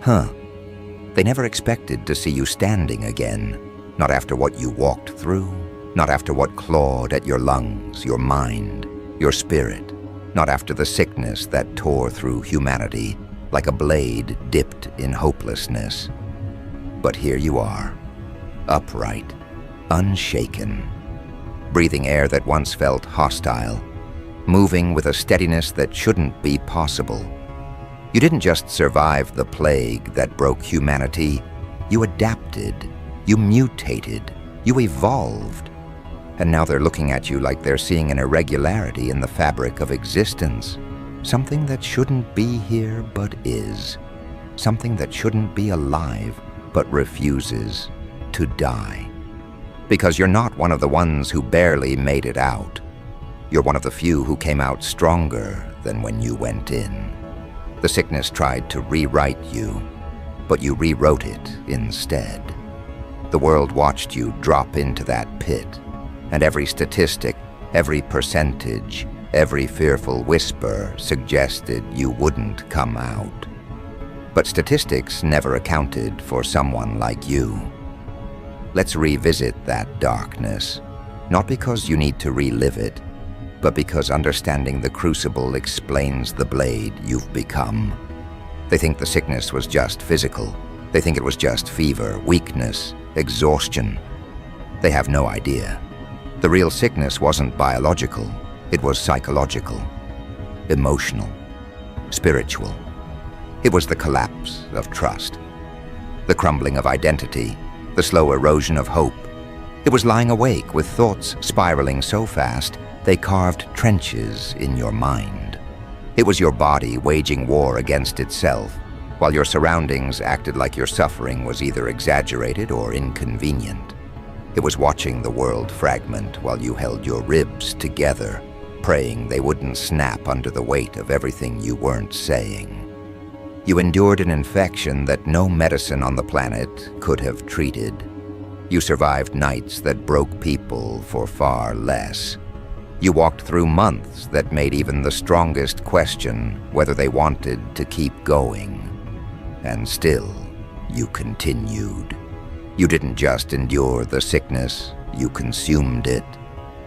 They never expected to see you standing again, not after what you walked through, not after what clawed at your lungs, your mind, your spirit, not after the sickness that tore through humanity like a blade dipped in hopelessness. But here you are, upright, unshaken, breathing air that once felt hostile, moving with a steadiness that shouldn't be possible. You didn't just survive the plague that broke humanity, you adapted, you mutated, you evolved. And now they're looking at you like they're seeing an irregularity in the fabric of existence, something that shouldn't be here but is, something that shouldn't be alive but refuses to die. Because you're not one of the ones who barely made it out. You're one of the few who came out stronger than when you went in. The sickness tried to rewrite you, but you rewrote it instead. The world watched you drop into that pit, and every statistic, every percentage, every fearful whisper suggested you wouldn't come out. But statistics never accounted for someone like you. Let's revisit that darkness, not because you need to relive it, but because understanding the crucible explains the blade you've become. They think the sickness was just physical. They think it was just fever, weakness, exhaustion. They have no idea. The real sickness wasn't biological. It was psychological, emotional, spiritual. It was the collapse of trust, the crumbling of identity, the slow erosion of hope. It was lying awake with thoughts spiraling so fast they carved trenches in your mind. It was your body waging war against itself, while your surroundings acted like your suffering was either exaggerated or inconvenient. It was watching the world fragment while you held your ribs together, praying they wouldn't snap under the weight of everything you weren't saying. You endured an infection that no medicine on the planet could have treated. You survived nights that broke people for far less. You walked through months that made even the strongest question whether they wanted to keep going. And still, you continued. You didn't just endure the sickness, you consumed it.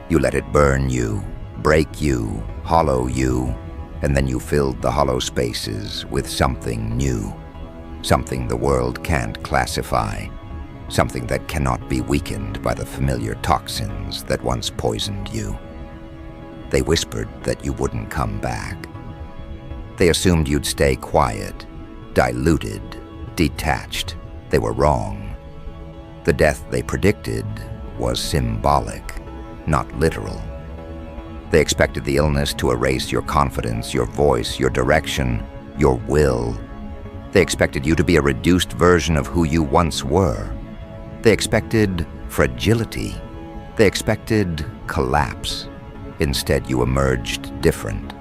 You let it burn you, break you, hollow you, and then you filled the hollow spaces with something new, something the world can't classify, something that cannot be weakened by the familiar toxins that once poisoned you. They whispered that you wouldn't come back. They assumed you'd stay quiet, diluted, detached. They were wrong. The death they predicted was symbolic, not literal. They expected the illness to erase your confidence, your voice, your direction, your will. They expected you to be a reduced version of who you once were. They expected fragility. They expected collapse. Instead, you emerged different.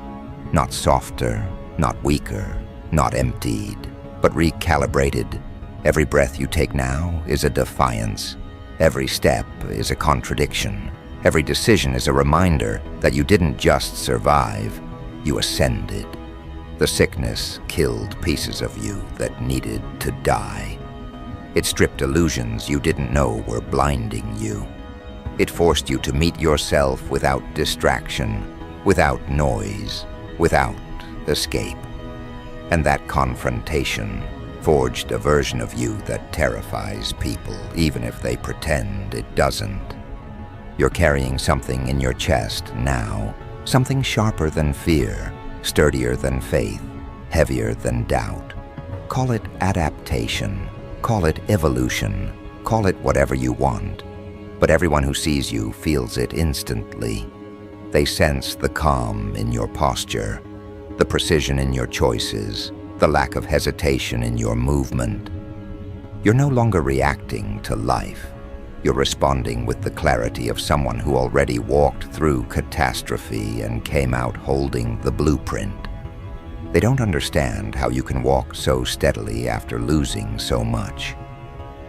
Not softer, not weaker, not emptied, but recalibrated. Every breath you take now is a defiance. Every step is a contradiction. Every decision is a reminder that you didn't just survive, you ascended. The sickness killed pieces of you that needed to die. It stripped illusions you didn't know were blinding you. It forced you to meet yourself without distraction, without noise, without escape. And that confrontation forged a version of you that terrifies people, even if they pretend it doesn't. You're carrying something in your chest now, something sharper than fear, sturdier than faith, heavier than doubt. Call it adaptation, call it evolution, call it whatever you want. But everyone who sees you feels it instantly. They sense the calm in your posture, the precision in your choices, the lack of hesitation in your movement. You're no longer reacting to life. You're responding with the clarity of someone who already walked through catastrophe and came out holding the blueprint. They don't understand how you can walk so steadily after losing so much.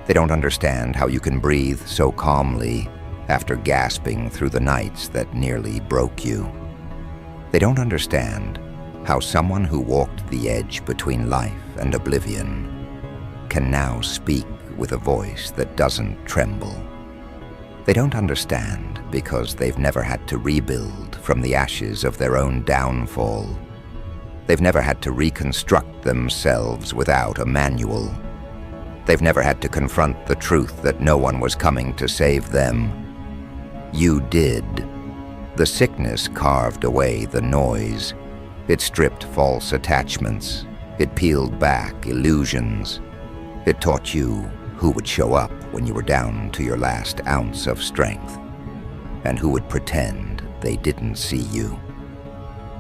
They don't understand how you can breathe so calmly after gasping through the nights that nearly broke you. They don't understand how someone who walked the edge between life and oblivion can now speak with a voice that doesn't tremble. They don't understand because they've never had to rebuild from the ashes of their own downfall. They've never had to reconstruct themselves without a manual. They've never had to confront the truth that no one was coming to save them. You did. The sickness carved away the noise. It stripped false attachments. It peeled back illusions. It taught you who would show up when you were down to your last ounce of strength, and who would pretend they didn't see you.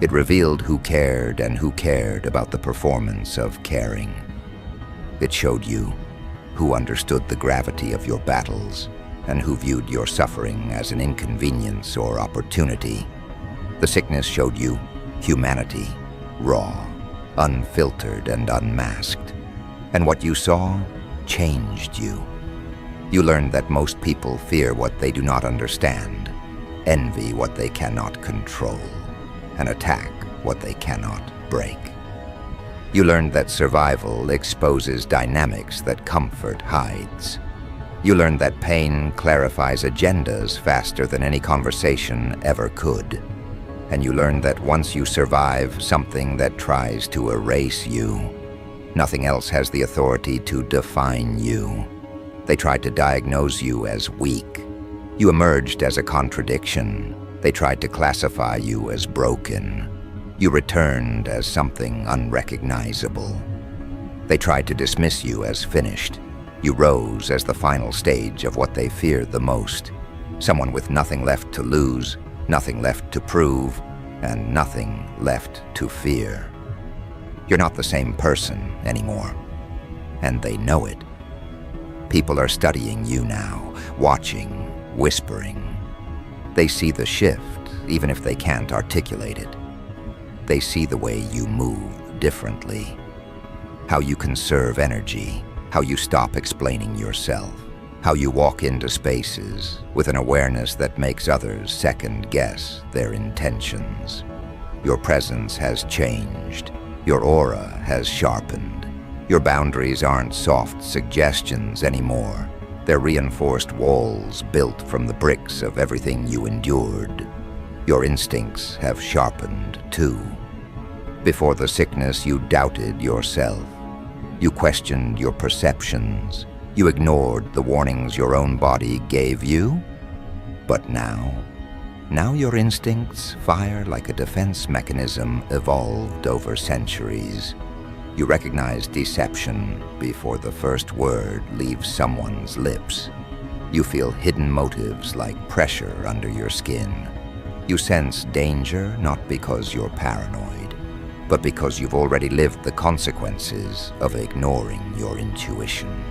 It revealed who cared and who cared about the performance of caring. It showed you who understood the gravity of your battles and who viewed your suffering as an inconvenience or opportunity. The sickness showed you humanity, raw, unfiltered and unmasked. And what you saw changed you. You learned that most people fear what they do not understand, envy what they cannot control, and attack what they cannot break. You learned that survival exposes dynamics that comfort hides. You learned that pain clarifies agendas faster than any conversation ever could. And you learned that once you survive something that tries to erase you, nothing else has the authority to define you. They tried to diagnose you as weak. You emerged as a contradiction. They tried to classify you as broken. You returned as something unrecognizable. They tried to dismiss you as finished. You rose as the final stage of what they feared the most. Someone with nothing left to lose, nothing left to prove, and nothing left to fear. You're not the same person anymore, and they know it. People are studying you now, watching, whispering. They see the shift, even if they can't articulate it. They see the way you move differently, how you conserve energy, how you stop explaining yourself, how you walk into spaces with an awareness that makes others second-guess their intentions. Your presence has changed. Your aura has sharpened. Your boundaries aren't soft suggestions anymore. They're reinforced walls built from the bricks of everything you endured. Your instincts have sharpened, too. Before the sickness, you doubted yourself. You questioned your perceptions. You ignored the warnings your own body gave you. But now your instincts fire like a defense mechanism evolved over centuries. You recognize deception before the first word leaves someone's lips. You feel hidden motives like pressure under your skin. You sense danger not because you're paranoid, but because you've already lived the consequences of ignoring your intuition.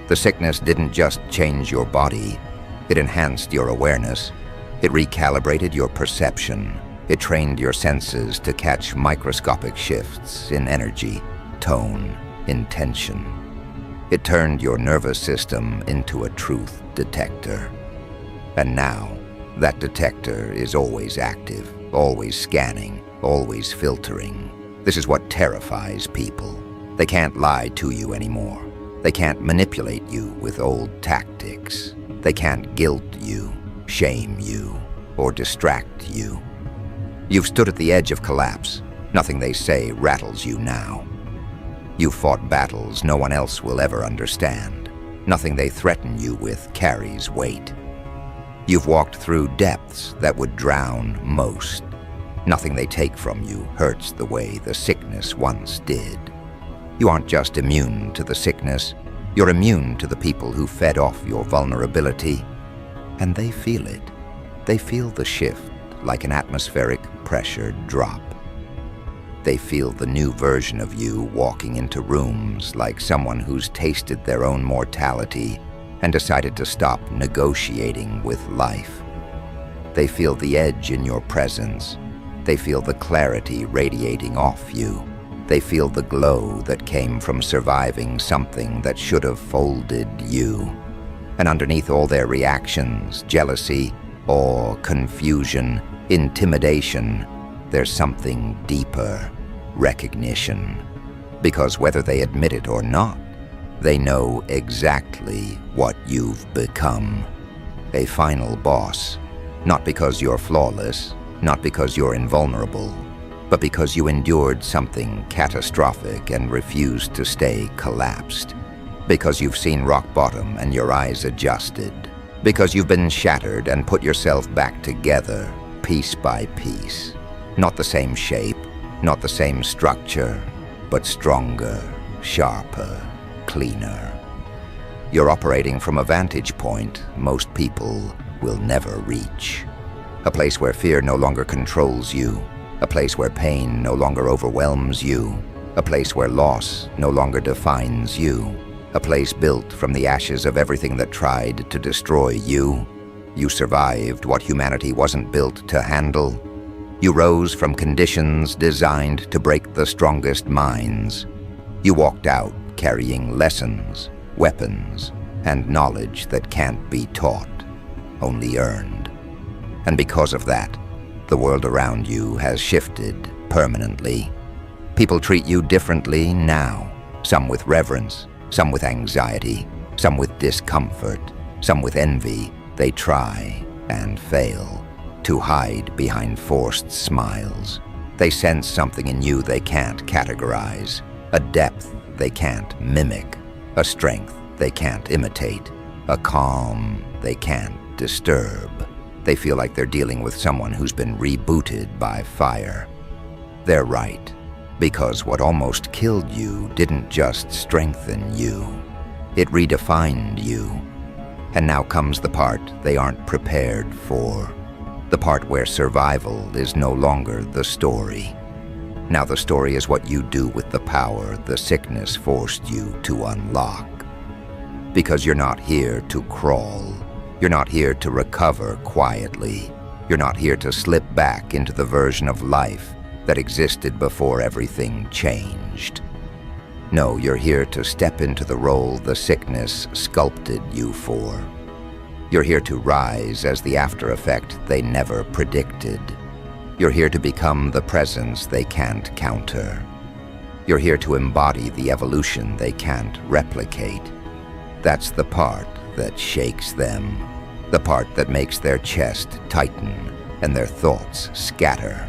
The sickness didn't just change your body, it enhanced your awareness. It recalibrated your perception. It trained your senses to catch microscopic shifts in energy, tone, intention. It turned your nervous system into a truth detector. And now, that detector is always active, always scanning, always filtering. This is what terrifies people. They can't lie to you anymore. They can't manipulate you with old tactics. They can't guilt you, shame you, or distract you. You've stood at the edge of collapse. Nothing they say rattles you now. You've fought battles no one else will ever understand. Nothing they threaten you with carries weight. You've walked through depths that would drown most. Nothing they take from you hurts the way the sickness once did. You aren't just immune to the sickness, you're immune to the people who fed off your vulnerability. And they feel it. They feel the shift like an atmospheric pressure drop. They feel the new version of you walking into rooms like someone who's tasted their own mortality and decided to stop negotiating with life. They feel the edge in your presence. They feel the clarity radiating off you. They feel the glow that came from surviving something that should have folded you. And underneath all their reactions, jealousy, awe, confusion, intimidation, there's something deeper, recognition. Because whether they admit it or not, They know exactly what you've become. A final boss, not because you're flawless, not because you're invulnerable, but because you endured something catastrophic and refused to stay collapsed. Because you've seen rock bottom and your eyes adjusted. Because you've been shattered and put yourself back together, piece by piece. Not the same shape, not the same structure, but stronger, sharper, cleaner. You're operating from a vantage point most people will never reach. A place where fear no longer controls you. A place where pain no longer overwhelms you. A place where loss no longer defines you. A place built from the ashes of everything that tried to destroy you. You survived what humanity wasn't built to handle. You rose from conditions designed to break the strongest minds. You walked out carrying lessons, weapons, and knowledge that can't be taught, only earned. And because of that, the world around you has shifted permanently. People treat you differently now, some with reverence, some with anxiety, some with discomfort, some with envy. They try and fail to hide behind forced smiles. They sense something in you they can't categorize, a depth they can't mimic, a strength they can't imitate, a calm they can't disturb. They feel like they're dealing with someone who's been rebooted by fire. They're right, because what almost killed you didn't just strengthen you, it redefined you. And now comes the part they aren't prepared for, the part where survival is no longer the story. Now the story is what you do with the power the sickness forced you to unlock. Because you're not here to crawl. You're not here to recover quietly. You're not here to slip back into the version of life that existed before everything changed. No, you're here to step into the role the sickness sculpted you for. You're here to rise as the after effect they never predicted. You're here to become the presence they can't counter. You're here to embody the evolution they can't replicate. That's the part that shakes them, the part that makes their chest tighten and their thoughts scatter.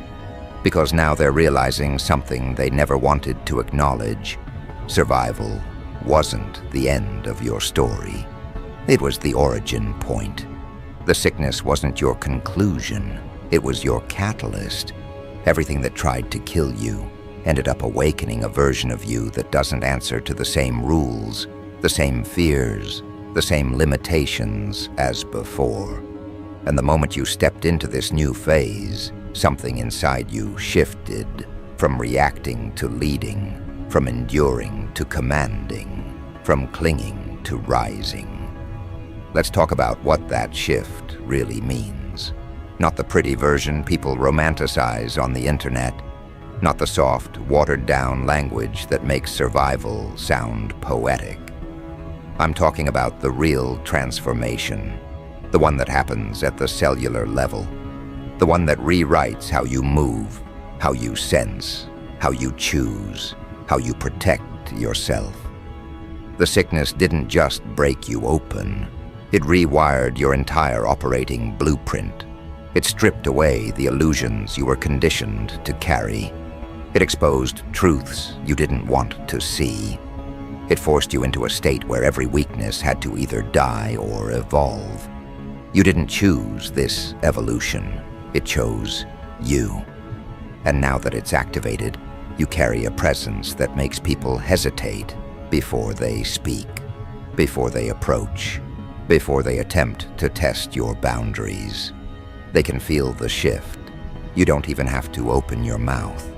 Because now they're realizing something they never wanted to acknowledge. Survival wasn't the end of your story. It was the origin point. The sickness wasn't your conclusion. It was your catalyst. Everything that tried to kill you ended up awakening a version of you that doesn't answer to the same rules, the same fears, the same limitations as before. And the moment you stepped into this new phase, something inside you shifted from reacting to leading, from enduring to commanding, from clinging to rising. Let's talk about what that shift really means. Not the pretty version people romanticize on the internet, not the soft, watered-down language that makes survival sound poetic. I'm talking about the real transformation, the one that happens at the cellular level, the one that rewrites how you move, how you sense, how you choose, how you protect yourself. The sickness didn't just break you open, it rewired your entire operating blueprint. It stripped away the illusions you were conditioned to carry. It exposed truths you didn't want to see. It forced you into a state where every weakness had to either die or evolve. You didn't choose this evolution. It chose you. And now that it's activated, you carry a presence that makes people hesitate before they speak, before they approach, before they attempt to test your boundaries. They can feel the shift. You don't even have to open your mouth.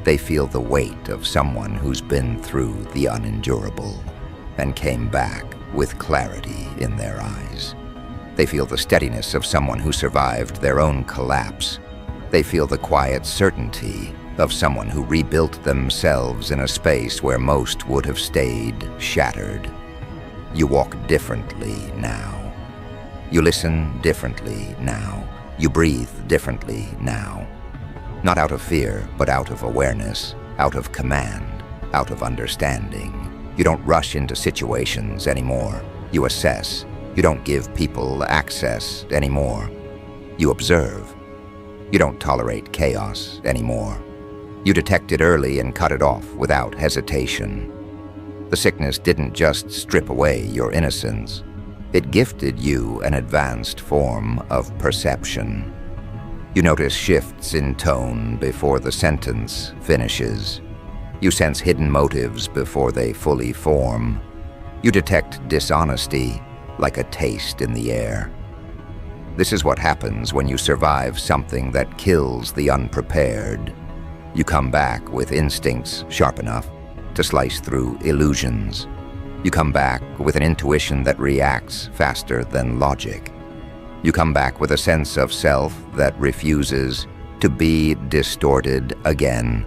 They feel the weight of someone who's been through the unendurable and came back with clarity in their eyes. They feel the steadiness of someone who survived their own collapse. They feel the quiet certainty of someone who rebuilt themselves in a space where most would have stayed shattered. You walk differently now. You listen differently now. You breathe differently now. Not out of fear, but out of awareness, out of command, out of understanding. You don't rush into situations anymore. You assess. You don't give people access anymore. You observe. You don't tolerate chaos anymore. You detect it early and cut it off without hesitation. The sickness didn't just strip away your innocence. It gifted you an advanced form of perception. You notice shifts in tone before the sentence finishes. You sense hidden motives before they fully form. You detect dishonesty like a taste in the air. This is what happens when you survive something that kills the unprepared. You come back with instincts sharp enough to slice through illusions. You come back with an intuition that reacts faster than logic. You come back with a sense of self that refuses to be distorted again.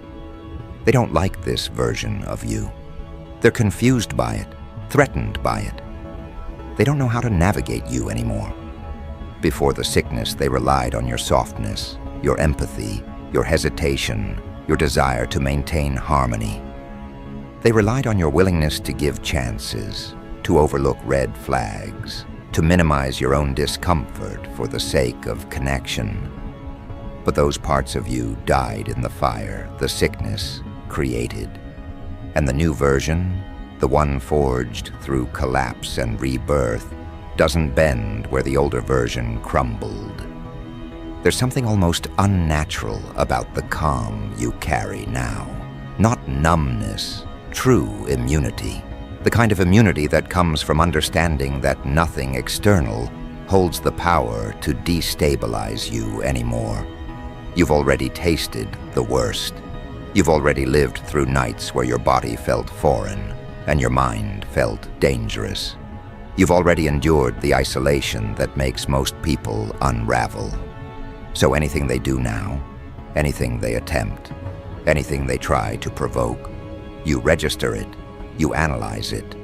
They don't like this version of you. They're confused by it, threatened by it. They don't know how to navigate you anymore. Before the sickness, they relied on your softness, your empathy, your hesitation, your desire to maintain harmony. They relied on your willingness to give chances, to overlook red flags, to minimize your own discomfort for the sake of connection. But those parts of you died in the fire the sickness created. And the new version, the one forged through collapse and rebirth, doesn't bend where the older version crumbled. There's something almost unnatural about the calm you carry now. Not numbness, true immunity. The kind of immunity that comes from understanding that nothing external holds the power to destabilize you anymore. You've already tasted the worst. You've already lived through nights where your body felt foreign and your mind felt dangerous. You've already endured the isolation that makes most people unravel. So anything they do now, anything they attempt, anything they try to provoke, you register it, you analyze it,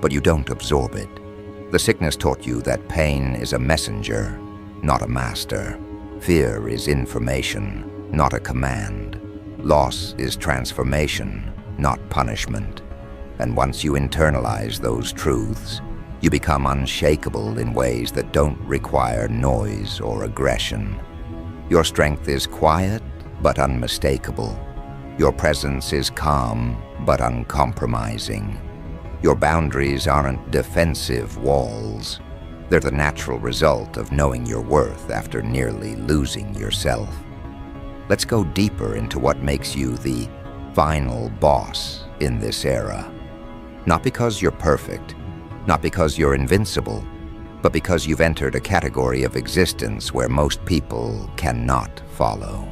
but you don't absorb it. The sickness taught you that pain is a messenger, not a master. Fear is information, not a command. Loss is transformation, not punishment. And once you internalize those truths, you become unshakable in ways that don't require noise or aggression. Your strength is quiet, but unmistakable. Your presence is calm, but uncompromising. Your boundaries aren't defensive walls. They're the natural result of knowing your worth after nearly losing yourself. Let's go deeper into what makes you the final boss in this era. Not because you're perfect, not because you're invincible, but because you've entered a category of existence where most people cannot follow.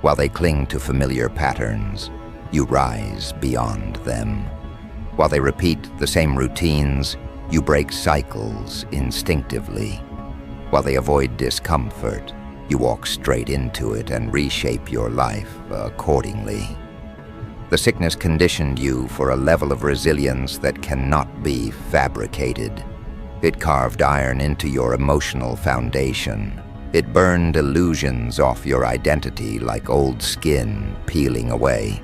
While they cling to familiar patterns, you rise beyond them. While they repeat the same routines, you break cycles instinctively. While they avoid discomfort, you walk straight into it and reshape your life accordingly. The sickness conditioned you for a level of resilience that cannot be fabricated. It carved iron into your emotional foundation. It burned illusions off your identity like old skin peeling away.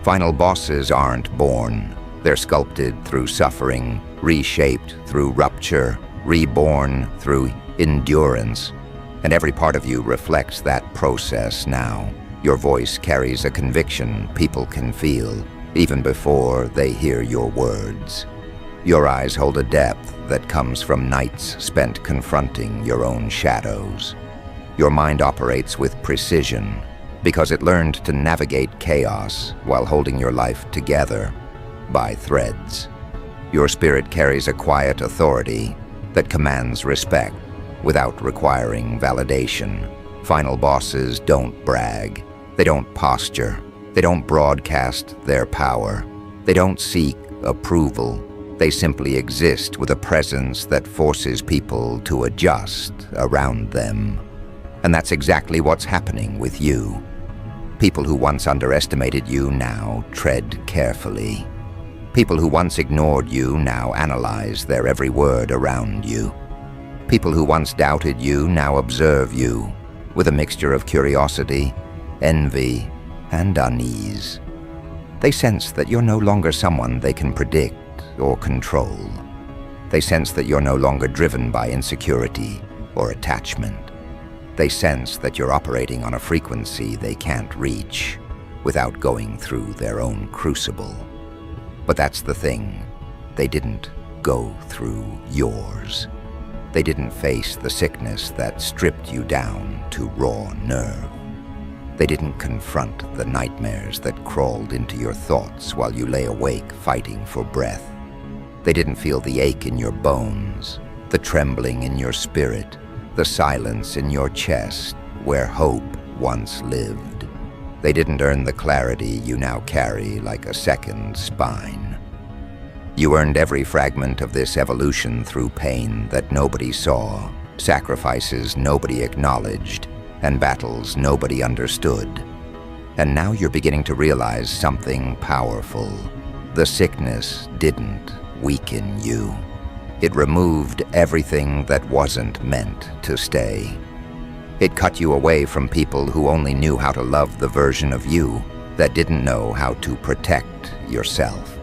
Final bosses aren't born. They're sculpted through suffering, reshaped through rupture, reborn through endurance. And every part of you reflects that process now. Your voice carries a conviction people can feel, even before they hear your words. Your eyes hold a depth that comes from nights spent confronting your own shadows. Your mind operates with precision because it learned to navigate chaos while holding your life together by threads. Your spirit carries a quiet authority that commands respect without requiring validation. Final bosses don't brag. They don't posture. They don't broadcast their power. They don't seek approval. They simply exist with a presence that forces people to adjust around them. And that's exactly what's happening with you. People who once underestimated you now tread carefully. People who once ignored you now analyze their every word around you. People who once doubted you now observe you with a mixture of curiosity, envy, and unease. They sense that you're no longer someone they can predict or control. They sense that you're no longer driven by insecurity or attachment. They sense that you're operating on a frequency they can't reach without going through their own crucible. But that's the thing. They didn't go through yours. They didn't face the sickness that stripped you down to raw nerve. They didn't confront the nightmares that crawled into your thoughts while you lay awake fighting for breath. They didn't feel the ache in your bones, the trembling in your spirit, the silence in your chest where hope once lived. They didn't earn the clarity you now carry like a second spine. You earned every fragment of this evolution through pain that nobody saw, sacrifices nobody acknowledged, and battles nobody understood. And now you're beginning to realize something powerful. The sickness didn't weaken you. It removed everything that wasn't meant to stay. It cut you away from people who only knew how to love the version of you that didn't know how to protect yourself.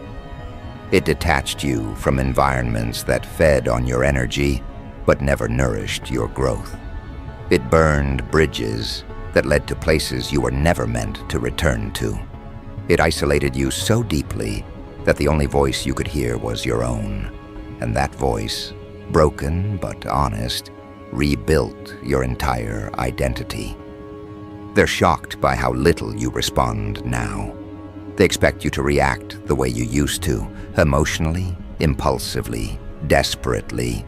It detached you from environments that fed on your energy but never nourished your growth. It burned bridges that led to places you were never meant to return to. It isolated you so deeply that the only voice you could hear was your own. And that voice, broken but honest, rebuilt your entire identity. They're shocked by how little you respond now. They expect you to react the way you used to, emotionally, impulsively, desperately.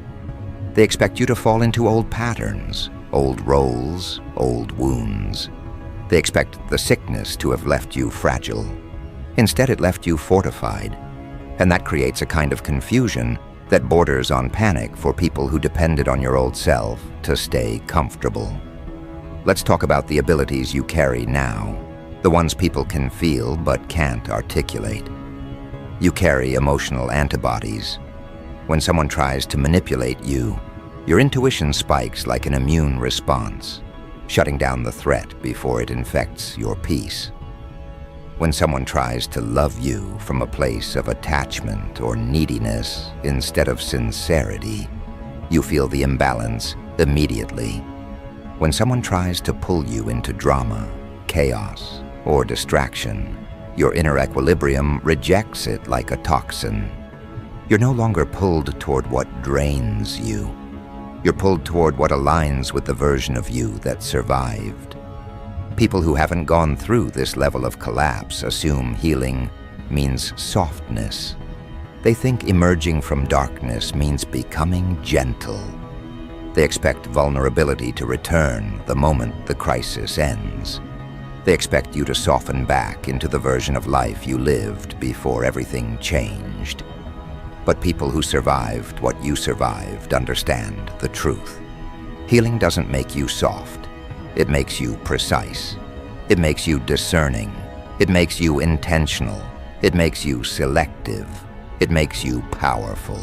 They expect you to fall into old patterns, old roles, old wounds. They expect the sickness to have left you fragile. Instead, it left you fortified. And that creates a kind of confusion that borders on panic for people who depended on your old self to stay comfortable. Let's talk about the abilities you carry now, the ones people can feel but can't articulate. You carry emotional antibodies. When someone tries to manipulate you, your intuition spikes like an immune response, shutting down the threat before it infects your peace. When someone tries to love you from a place of attachment or neediness instead of sincerity, you feel the imbalance immediately. When someone tries to pull you into drama, chaos, or distraction, your inner equilibrium rejects it like a toxin. You're no longer pulled toward what drains you. You're pulled toward what aligns with the version of you that survived. People who haven't gone through this level of collapse assume healing means softness. They think emerging from darkness means becoming gentle. They expect vulnerability to return the moment the crisis ends. They expect you to soften back into the version of life you lived before everything changed. But people who survived what you survived understand the truth. Healing doesn't make you soft. It makes you precise. It makes you discerning. It makes you intentional. It makes you selective. It makes you powerful.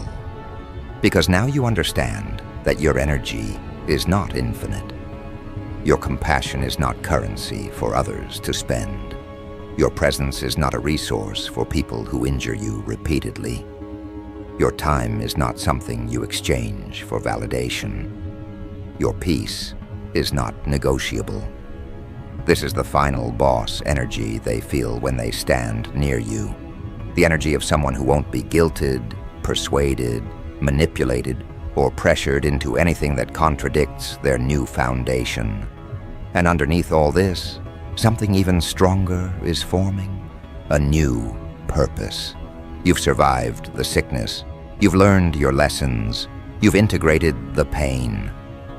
Because now you understand that your energy is not infinite. Your compassion is not currency for others to spend. Your presence is not a resource for people who injure you repeatedly. Your time is not something you exchange for validation. Your peace is not negotiable. This is the final boss energy they feel when they stand near you. The energy of someone who won't be guilted, persuaded, manipulated, or pressured into anything that contradicts their new foundation. And underneath all this, something even stronger is forming. A new purpose. You've survived the sickness. You've learned your lessons. You've integrated the pain.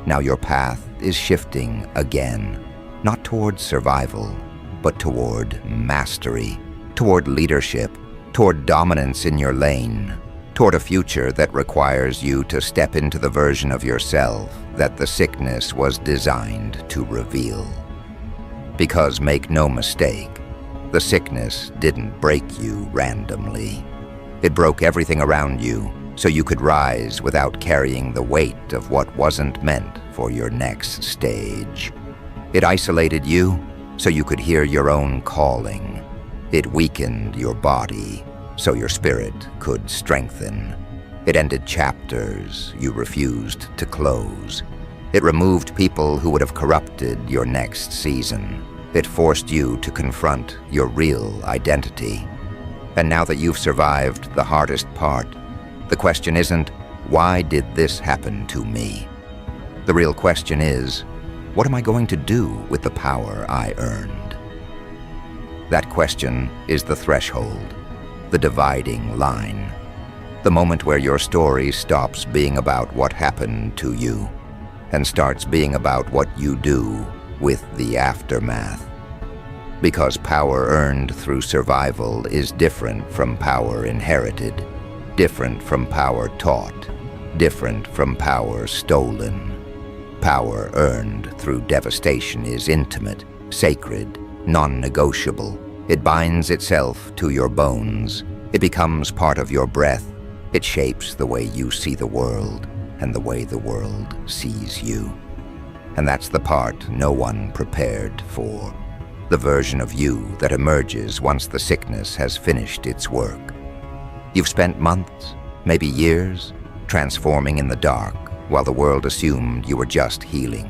Now your path is shifting again, not toward survival, but toward mastery, toward leadership, toward dominance in your lane, toward a future that requires you to step into the version of yourself that the sickness was designed to reveal. Because make no mistake, the sickness didn't break you randomly. It broke everything around you so you could rise without carrying the weight of what wasn't meant for your next stage. It isolated you so you could hear your own calling. It weakened your body so your spirit could strengthen. It ended chapters you refused to close. It removed people who would have corrupted your next season. It forced you to confront your real identity. And now that you've survived the hardest part, the question isn't, why did this happen to me? The real question is, what am I going to do with the power I earned? That question is the threshold, the dividing line, the moment where your story stops being about what happened to you and starts being about what you do with the aftermath. Because power earned through survival is different from power inherited, different from power taught, different from power stolen. Power earned through devastation is intimate, sacred, non-negotiable. It binds itself to your bones. It becomes part of your breath. It shapes the way you see the world and the way the world sees you. And that's the part no one prepared for. The version of you that emerges once the sickness has finished its work. You've spent months, maybe years, transforming in the dark while the world assumed you were just healing.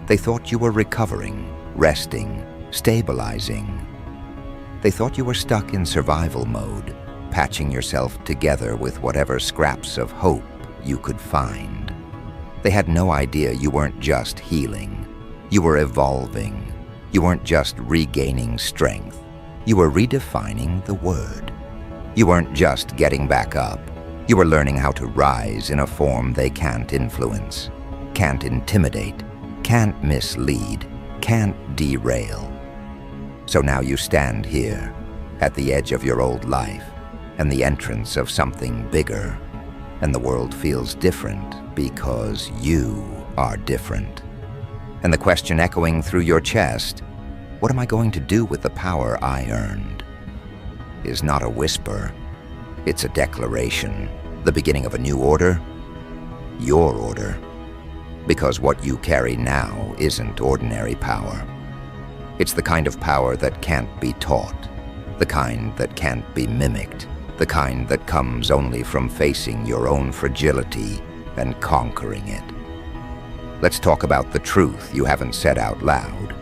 They thought you were recovering, resting, stabilizing. They thought you were stuck in survival mode, patching yourself together with whatever scraps of hope you could find. They had no idea you weren't just healing. You were evolving. You weren't just regaining strength. You were redefining the word. You weren't just getting back up. You were learning how to rise in a form they can't influence, can't intimidate, can't mislead, can't derail. So now you stand here, at the edge of your old life, and the entrance of something bigger, and the world feels different because you are different. And the question echoing through your chest, what am I going to do with the power I earned? Is not a whisper. It's a declaration, the beginning of a new order, your order. Because what you carry now isn't ordinary power. It's the kind of power that can't be taught, the kind that can't be mimicked, the kind that comes only from facing your own fragility and conquering it. Let's talk about the truth you haven't said out loud.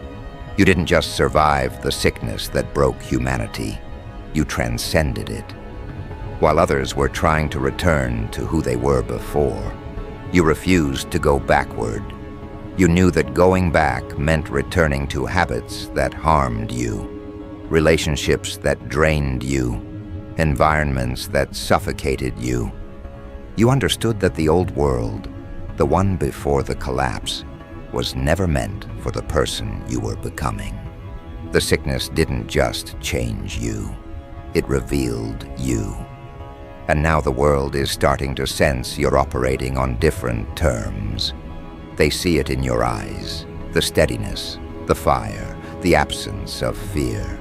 You didn't just survive the sickness that broke humanity. You transcended it. While others were trying to return to who they were before, you refused to go backward. You knew that going back meant returning to habits that harmed you, relationships that drained you, environments that suffocated you. You understood that the old world, the one before the collapse, was never meant for the person you were becoming. The sickness didn't just change you, it revealed you. And now the world is starting to sense you're operating on different terms. They see it in your eyes, the steadiness, the fire, the absence of fear.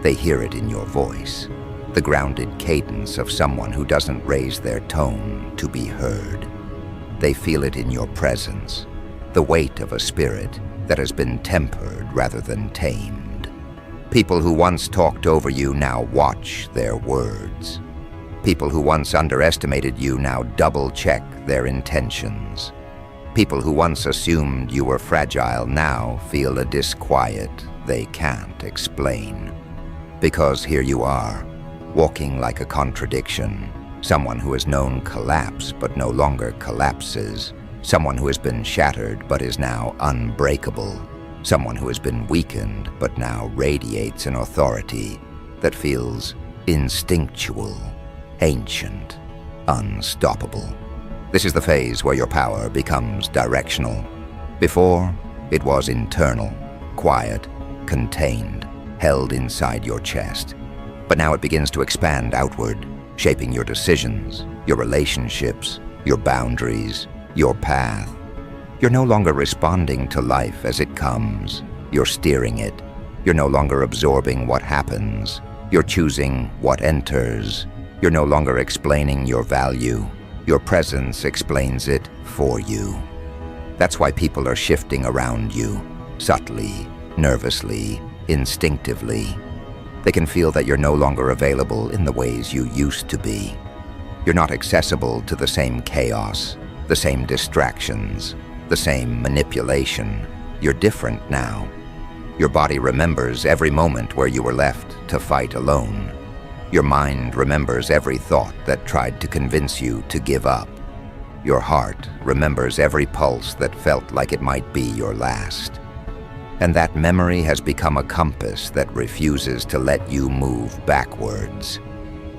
They hear it in your voice, the grounded cadence of someone who doesn't raise their tone to be heard. They feel it in your presence, the weight of a spirit that has been tempered rather than tamed. People who once talked over you now watch their words. People who once underestimated you now double-check their intentions. People who once assumed you were fragile now feel a disquiet they can't explain. Because here you are, walking like a contradiction, someone who has known collapse but no longer collapses, someone who has been shattered but is now unbreakable, someone who has been weakened but now radiates an authority that feels instinctual, ancient, unstoppable. This is the phase where your power becomes directional. Before, it was internal, quiet, contained, held inside your chest. But now it begins to expand outward, shaping your decisions, your relationships, your boundaries, your path. You're no longer responding to life as it comes. You're steering it. You're no longer absorbing what happens. You're choosing what enters. You're no longer explaining your value. Your presence explains it for you. That's why people are shifting around you, subtly, nervously, instinctively. They can feel that you're no longer available in the ways you used to be. You're not accessible to the same chaos, the same distractions, the same manipulation. You're different now. Your body remembers every moment where you were left to fight alone. Your mind remembers every thought that tried to convince you to give up. Your heart remembers every pulse that felt like it might be your last. And that memory has become a compass that refuses to let you move backwards.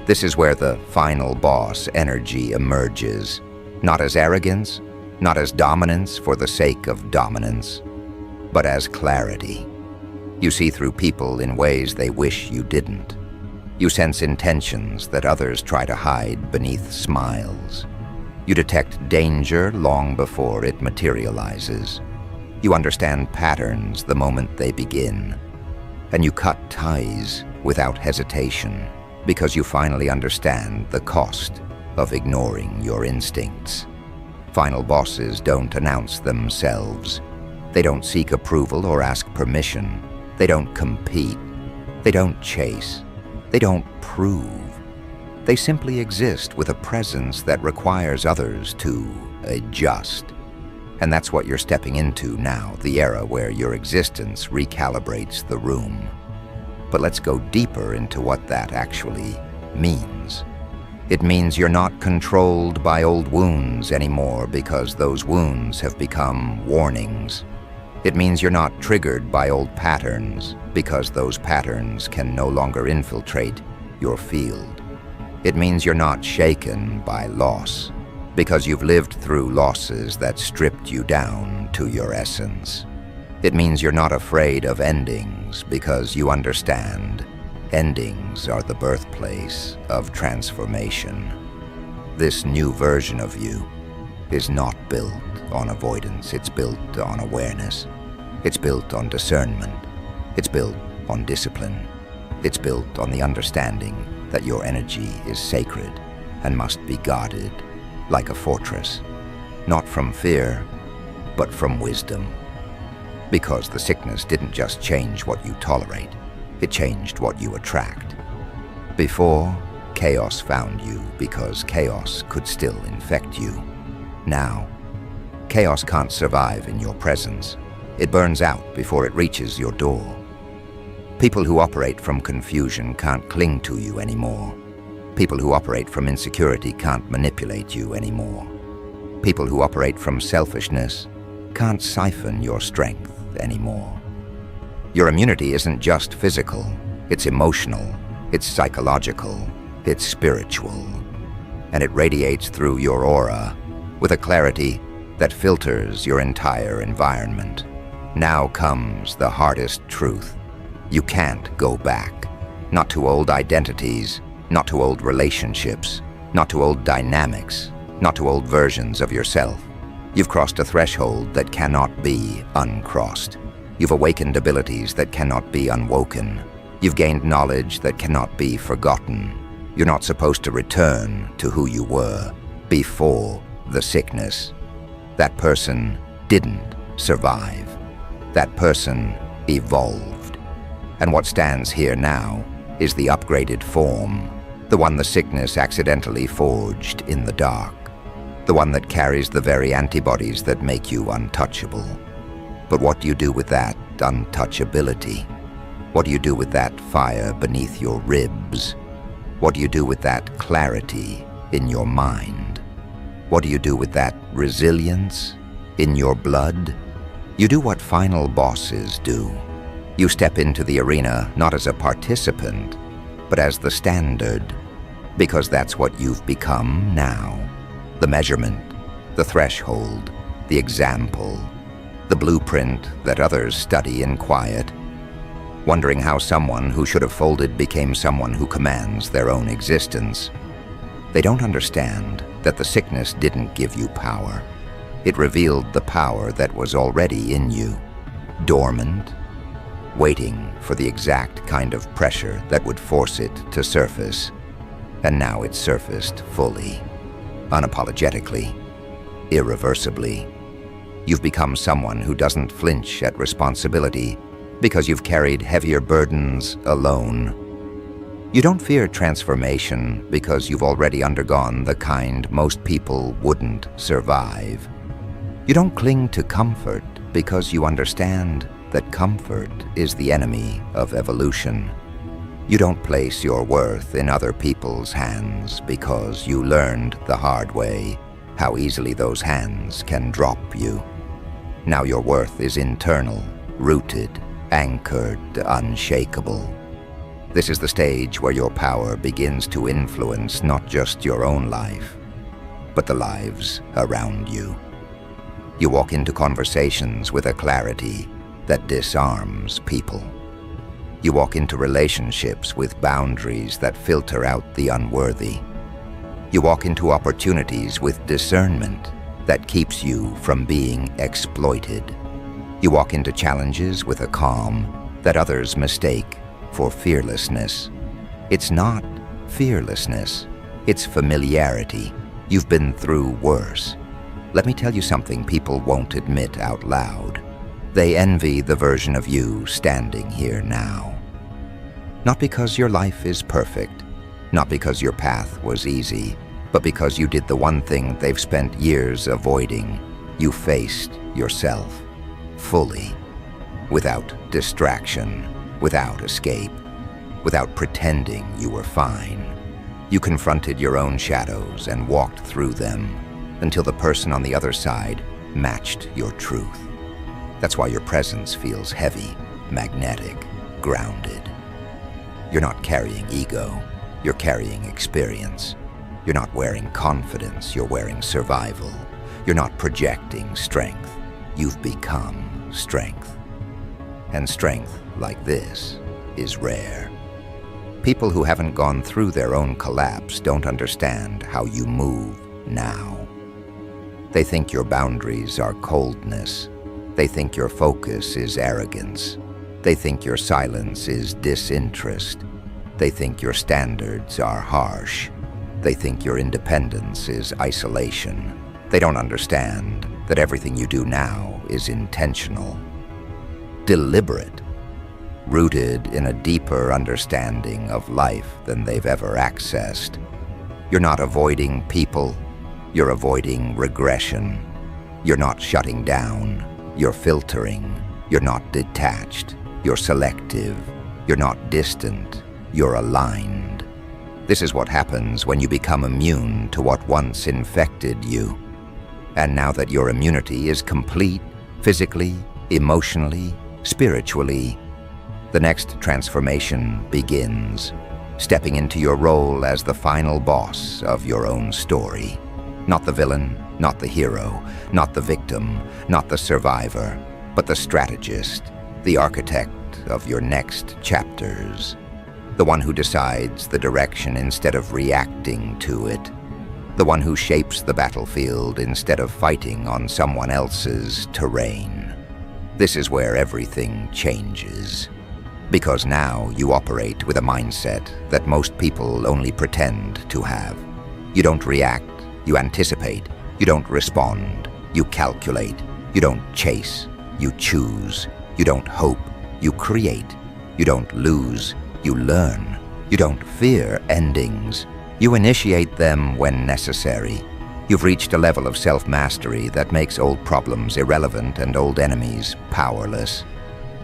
This is where the final boss energy emerges, not as arrogance, not as dominance for the sake of dominance, but as clarity. You see through people in ways they wish you didn't. You sense intentions that others try to hide beneath smiles. You detect danger long before it materializes. You understand patterns the moment they begin. And you cut ties without hesitation because you finally understand the cost of ignoring your instincts. Final bosses don't announce themselves. They don't seek approval or ask permission. They don't compete. They don't chase. They don't prove. They simply exist with a presence that requires others to adjust. And that's what you're stepping into now, the era where your existence recalibrates the room. But let's go deeper into what that actually means. It means you're not controlled by old wounds anymore because those wounds have become warnings. It means you're not triggered by old patterns because those patterns can no longer infiltrate your field. It means you're not shaken by loss because you've lived through losses that stripped you down to your essence. It means you're not afraid of endings because you understand endings are the birthplace of transformation. This new version of you is not built on avoidance. It's built on awareness. It's built on discernment. It's built on discipline. It's built on the understanding that your energy is sacred and must be guarded like a fortress, not from fear, but from wisdom. Because the sickness didn't just change what you tolerate, it changed what you attract. Before, chaos found you because chaos could still infect you. Now, chaos can't survive in your presence. It burns out before it reaches your door. People who operate from confusion can't cling to you anymore. People who operate from insecurity can't manipulate you anymore. People who operate from selfishness can't siphon your strength anymore. Your immunity isn't just physical, it's emotional, it's psychological, it's spiritual. And it radiates through your aura with a clarity that filters your entire environment. Now comes the hardest truth. You can't go back. Not to old identities, not to old relationships, not to old dynamics, not to old versions of yourself. You've crossed a threshold that cannot be uncrossed. You've awakened abilities that cannot be unwoken. You've gained knowledge that cannot be forgotten. You're not supposed to return to who you were before the sickness. That person didn't survive. That person evolved. And what stands here now is the upgraded form, the one the sickness accidentally forged in the dark, the one that carries the very antibodies that make you untouchable. But what do you do with that untouchability? What do you do with that fire beneath your ribs? What do you do with that clarity in your mind? What do you do with that resilience in your blood? You do what final bosses do. You step into the arena not as a participant, but as the standard, because that's what you've become now. The measurement, the threshold, the example, the blueprint that others study in quiet, wondering how someone who should have folded became someone who commands their own existence. They don't understand that the sickness didn't give you power. It revealed the power that was already in you, dormant, waiting for the exact kind of pressure that would force it to surface. And now it's surfaced fully, unapologetically, irreversibly. You've become someone who doesn't flinch at responsibility because you've carried heavier burdens alone. You don't fear transformation because you've already undergone the kind most people wouldn't survive. You don't cling to comfort because you understand that comfort is the enemy of evolution. You don't place your worth in other people's hands because you learned the hard way how easily those hands can drop you. Now your worth is internal, rooted, anchored, unshakable. This is the stage where your power begins to influence not just your own life, but the lives around you. You walk into conversations with a clarity that disarms people. You walk into relationships with boundaries that filter out the unworthy. You walk into opportunities with discernment that keeps you from being exploited. You walk into challenges with a calm that others mistake for fearlessness. It's not fearlessness, it's familiarity. You've been through worse. Let me tell you something people won't admit out loud. They envy the version of you standing here now. Not because your life is perfect, not because your path was easy, but because you did the one thing they've spent years avoiding. You faced yourself fully, without distraction, without escape, without pretending you were fine. You confronted your own shadows and walked through them until the person on the other side matched your truth. That's why your presence feels heavy, magnetic, grounded. You're not carrying ego, you're carrying experience. You're not wearing confidence, you're wearing survival. You're not projecting strength, you've become strength. And strength like this is rare. People who haven't gone through their own collapse don't understand how you move now. They think your boundaries are coldness. They think your focus is arrogance. They think your silence is disinterest. They think your standards are harsh. They think your independence is isolation. They don't understand that everything you do now is intentional, deliberate, rooted in a deeper understanding of life than they've ever accessed. You're not avoiding people, you're avoiding regression. You're not shutting down, you're filtering. You're not detached, you're selective. You're not distant, you're aligned. This is what happens when you become immune to what once infected you. And now that your immunity is complete, physically, emotionally, spiritually, the next transformation begins, stepping into your role as the final boss of your own story. Not the villain, not the hero, not the victim, not the survivor, but the strategist, the architect of your next chapters. The one who decides the direction instead of reacting to it. The one who shapes the battlefield instead of fighting on someone else's terrain. This is where everything changes. Because now you operate with a mindset that most people only pretend to have. You don't react, you anticipate. You don't respond, you calculate. You don't chase, you choose. You don't hope, you create. You don't lose, you learn. You don't fear endings. You initiate them when necessary. You've reached a level of self-mastery that makes old problems irrelevant and old enemies powerless.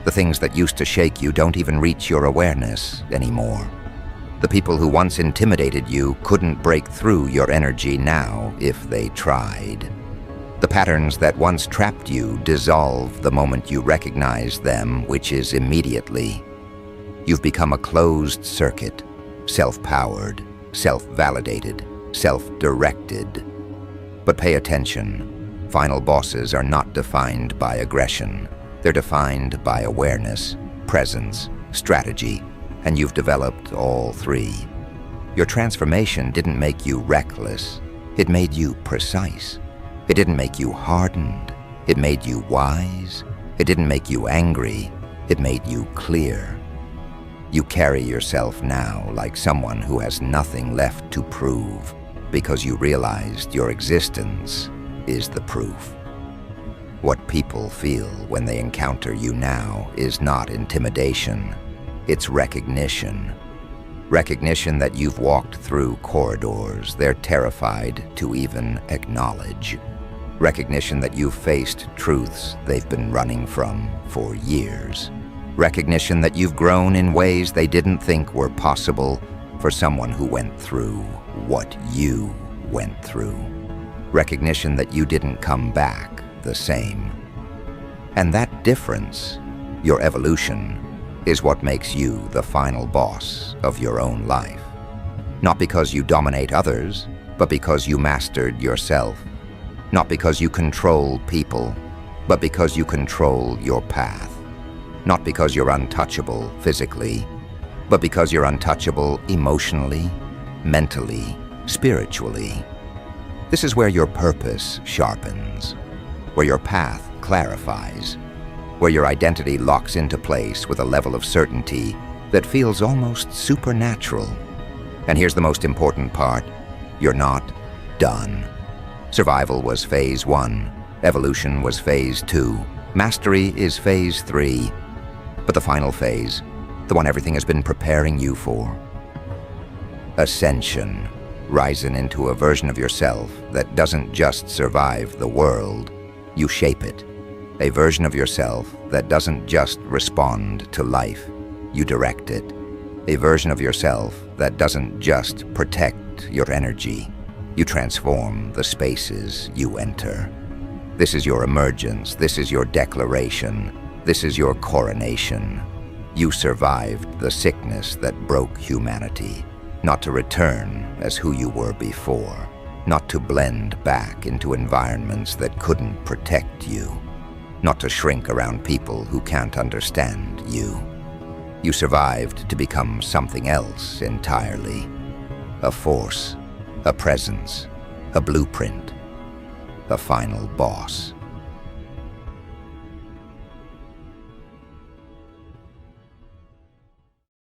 The things that used to shake you don't even reach your awareness anymore. The people who once intimidated you couldn't break through your energy now if they tried. The patterns that once trapped you dissolve the moment you recognize them, which is immediately. You've become a closed circuit, self-powered, self-validated, self-directed. But pay attention. Final bosses are not defined by aggression. They're defined by awareness, presence, strategy, and you've developed all three. Your transformation didn't make you reckless. It made you precise. It didn't make you hardened. It made you wise. It didn't make you angry. It made you clear. You carry yourself now like someone who has nothing left to prove because you realized your existence is the proof. What people feel when they encounter you now is not intimidation, it's recognition. Recognition that you've walked through corridors they're terrified to even acknowledge. Recognition that you've faced truths they've been running from for years. Recognition that you've grown in ways they didn't think were possible for someone who went through what you went through. Recognition that you didn't come back the same. And that difference, your evolution, is what makes you the final boss of your own life. Not because you dominate others, but because you mastered yourself. Not because you control people, but because you control your path. Not because you're untouchable physically, but because you're untouchable emotionally, mentally, spiritually. This is where your purpose sharpens, where your path clarifies, where your identity locks into place with a level of certainty that feels almost supernatural. And here's the most important part: you're not done. Survival was phase 1, evolution was phase 2, mastery is phase 3. But the final phase, the one everything has been preparing you for, ascension, rising into a version of yourself that doesn't just survive the world, you shape it. A version of yourself that doesn't just respond to life, you direct it. A version of yourself that doesn't just protect your energy, you transform the spaces you enter. This is your emergence, this is your declaration, this is your coronation. You survived the sickness that broke humanity, not to return as who you were before, not to blend back into environments that couldn't protect you, not to shrink around people who can't understand you. You survived to become something else entirely. A force, a presence, a blueprint, a final boss.